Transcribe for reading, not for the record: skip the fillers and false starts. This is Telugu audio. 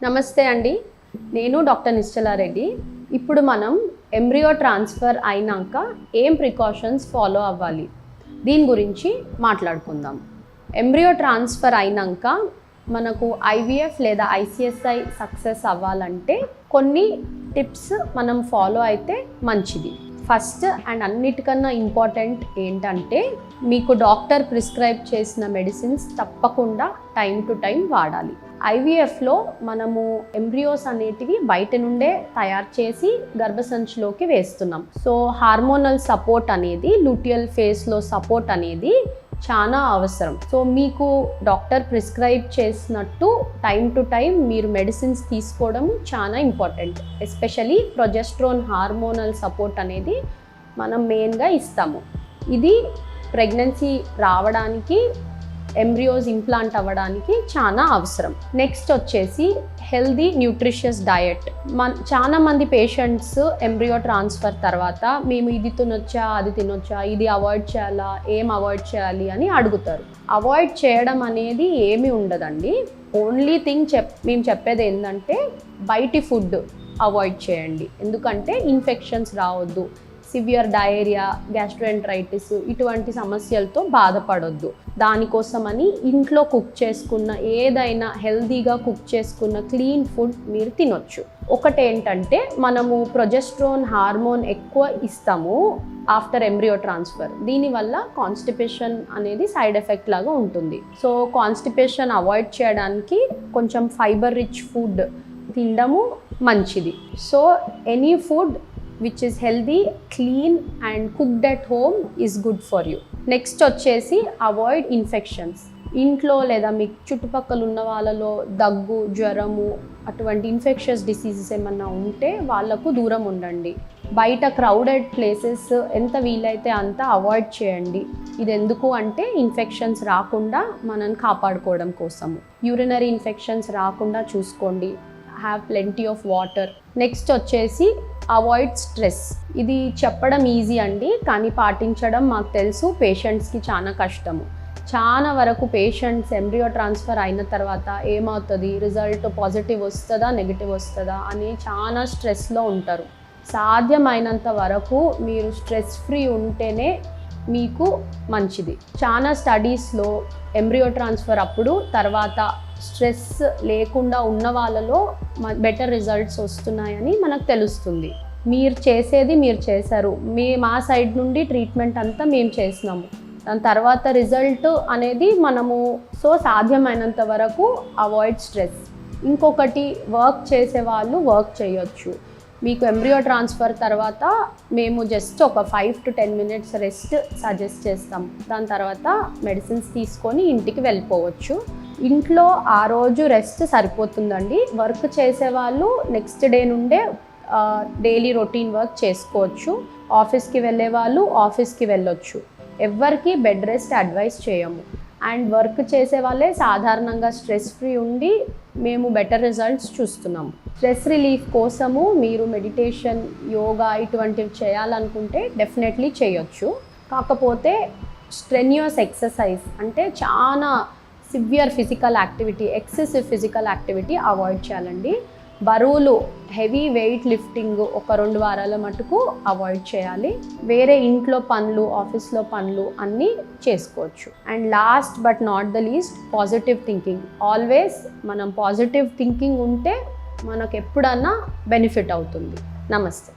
నమస్తే అండి, నేను డాక్టర్ నిశ్చలారెడ్డి. ఇప్పుడు మనం ఎంబ్రియో ట్రాన్స్ఫర్ అయినాక ఏం ప్రికాషన్స్ ఫాలో అవ్వాలి దీని గురించి మాట్లాడుకుందాం. ఎంబ్రియో ట్రాన్స్ఫర్ అయినాక మనకు ఐవీఎఫ్ లేదా ఐసిఎస్ఐ సక్సెస్ అవ్వాలంటే కొన్ని టిప్స్ మనం ఫాలో అయితే మంచిది. ఫస్ట్ అండ్ అన్నిటికన్నా ఇంపార్టెంట్ ఏంటంటే మీకు డాక్టర్ ప్రిస్క్రైబ్ చేసిన మెడిసిన్స్ తప్పకుండా టైం టు టైం వాడాలి. ఐవీఎఫ్లో మనము ఎంబ్రియోస్ అనేటివి బయట నుండే తయారు చేసి గర్భసంచిలోకి వేస్తున్నాం. సో హార్మోనల్ సపోర్ట్ అనేది, లూటియల్ ఫేస్లో సపోర్ట్ అనేది చాలా అవసరం. సో మీకు డాక్టర్ ప్రిస్క్రైబ్ చేసినట్టు టైం టు టైం మీరు మెడిసిన్స్ తీసుకోవడం చాలా important. Especially progesterone hormonal support అనేది మనం మెయిన్గా ఇస్తాము. ఇది ప్రెగ్నెన్సీ రావడానికి, ఎంబ్రియోస్ ఇంప్లాంట్ అవ్వడానికి చాలా అవసరం. నెక్స్ట్ వచ్చేసి హెల్దీ న్యూట్రిషియస్ డయట్. చాలా మంది పేషెంట్స్ ఎంబ్రియో ట్రాన్స్ఫర్ తర్వాత మేము ఇది తినొచ్చా, అది తినొచ్చా, ఇది అవాయిడ్ చేయాలా, ఏం అవాయిడ్ చేయాలి అని అడుగుతారు. అవాయిడ్ చేయడం అనేది ఏమీ ఉండదండి. ఓన్లీ థింగ్ మేము చెప్పేది ఏంటంటే బయటి ఫుడ్ అవాయిడ్ చేయండి. ఎందుకంటే ఇన్ఫెక్షన్స్ రావద్దు, సివియర్ డయేరియా, గ్యాస్ట్రోఎంటరైటిస్ ఇటువంటి సమస్యలతో బాధపడొద్దు. దానికోసమని ఇంట్లో కుక్ చేసుకున్న, ఏదైనా హెల్తీగా కుక్ చేసుకున్న క్లీన్ ఫుడ్ మీరు తినొచ్చు. ఒకటేంటంటే మనము ప్రొజెస్ట్రోన్ హార్మోన్ ఎక్కువ ఇస్తాము ఆఫ్టర్ ఎంబ్రియో ట్రాన్స్ఫర్. దీనివల్ల కాన్స్టిపేషన్ అనేది సైడ్ ఎఫెక్ట్ లాగా ఉంటుంది. సో కాన్స్టిపేషన్ అవాయిడ్ చేయడానికి కొంచెం ఫైబర్ రిచ్ ఫుడ్ తినడము మంచిది. So any food which is healthy, clean and cooked at home is good for you. Next వచ్చేసి అవాయిడ్ ఇన్ఫెక్షన్స్. ఇంట్లో లేదా మీ చుట్టుపక్కల ఉన్న వాళ్ళలో దగ్గు, జ్వరము అటువంటి ఇన్ఫెక్షస్ డిసీజెస్ ఏమన్నా ఉంటే వాళ్ళకు దూరం ఉండండి. బయట క్రౌడెడ్ ప్లేసెస్ ఎంత వీలైతే అంత అవాయిడ్ చేయండి. ఇది ఎందుకు అంటే ఇన్ఫెక్షన్స్ రాకుండా మనల్ని కాపాడుకోవడం కోసము. యూరినరీ ఇన్ఫెక్షన్స్ రాకుండా చూసుకోండి. Have plenty of water. Next వచ్చేసి అవాయిడ్ స్ట్రెస్. ఇది చెప్పడం ఈజీ అండి, కానీ పాటించడం మాకు తెలుసు పేషెంట్స్కి చాలా కష్టము. చాలా వరకు పేషెంట్స్ ఎంబ్రియో ట్రాన్స్ఫర్ అయిన తర్వాత ఏమవుతుంది, రిజల్ట్ పాజిటివ్ వస్తుందా నెగిటివ్ వస్తుందా అని చాలా స్ట్రెస్లో ఉంటారు. సాధ్యమైనంత వరకు మీరు స్ట్రెస్ ఫ్రీ ఉంటేనే మీకు మంచిది. చాలా స్టడీస్లో ఎంబ్రియో ట్రాన్స్ఫర్ అప్పుడు తర్వాత స్ట్రెస్ లేకుండా ఉన్న వాళ్ళలో బెటర్ రిజల్ట్స్ వస్తున్నాయని మనకు తెలుస్తుంది. మీరు చేసేది మీరు చేశారు, మా సైడ్ నుండి ట్రీట్మెంట్ అంతా మేము చేసినాము. దాని తర్వాత రిజల్ట్ అనేది మనము సాధ్యమైనంత వరకు అవాయిడ్ స్ట్రెస్. ఇంకొకటి, వర్క్ చేసే వాళ్ళు వర్క్ చేయొచ్చు. మీకు ఎంబ్రియో ట్రాన్స్ఫర్ తర్వాత మేము జస్ట్ ఒక 5 to 10 minutes రెస్ట్ సజెస్ట్ చేస్తాం. దాని తర్వాత మెడిసిన్స్ తీసుకొని ఇంటికి వెళ్ళిపోవచ్చు. ఇంట్లో ఆ రోజు రెస్ట్ సరిపోతుందండి. వర్క్ చేసేవాళ్ళు నెక్స్ట్ డే నుండే డైలీ రొటీన్ వర్క్ చేసుకోవచ్చు. ఆఫీస్కి వెళ్ళే వాళ్ళు ఆఫీస్కి వెళ్ళొచ్చు. ఎవరికి బెడ్ రెస్ట్ అడ్వైస్ చేయము. అండ్ వర్క్ చేసే వాళ్ళే సాధారణంగా స్ట్రెస్ ఫ్రీ ఉండి మేము బెటర్ రిజల్ట్స్ చూస్తున్నాము. స్ట్రెస్ రిలీఫ్ కోసము మీరు మెడిటేషన్, యోగా ఇటువంటివి చేయాలనుకుంటే డెఫినెట్లీ చేయొచ్చు. కాకపోతే స్ట్రెన్యూయస్ ఎక్సర్సైజ్ అంటే చాలా severe physical activity, excessive physical activity avoid చేయాలండి. బరువులు, హెవీ వెయిట్ లిఫ్టింగ్ ఒక 2 వారాల మటుకు అవాయిడ్ చేయాలి. వేరే ఇంట్లో పనులు, ఆఫీస్లో పనులు అన్నీ చేసుకోవచ్చు. And last but not the least, positive thinking. Always మనం పాజిటివ్ థింకింగ్ ఉంటే మనకు ఎప్పుడన్నా బెనిఫిట్ అవుతుంది. నమస్తే.